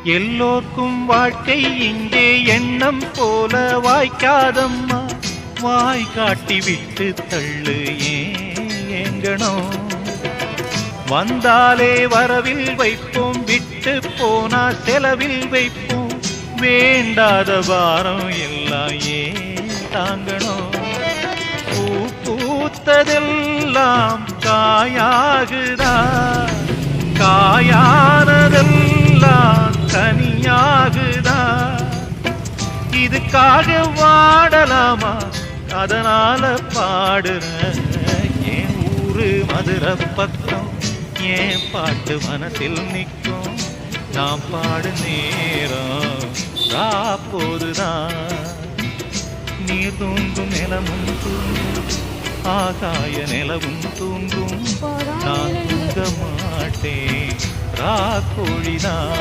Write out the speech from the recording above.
எல்லோர்க்கும் வாழ்க்கை இங்கே எண்ணம் போல வாய்க்காதம்மா. வாய் காட்டி விட்டு தள்ளு ஏங்கணும். வந்தாலே வரவில் வைப்போம், விட்டு போனா செலவில் வைப்போம். வேண்டாத பாரம் எல்லாம் ஏன் தாங்கணும். பூ பூத்ததெல்லாம் காயாகுதா, காயானதெல்லாம் கனியாகுதா. இதுக்காக வாடலாமா, அதனால பாடுற. என் ஊரு மதுரை பக்கம், என் பாட்டு மனசில் நிற்கும். நாம் பாடு நேரம் போதுதான். நீர் தூங்கும் நிலமும் தூங்கும், ஆகாய நிலவும் தூங்கும். நான் தூங்க மாட்டேன், ராக்கோழிதான்.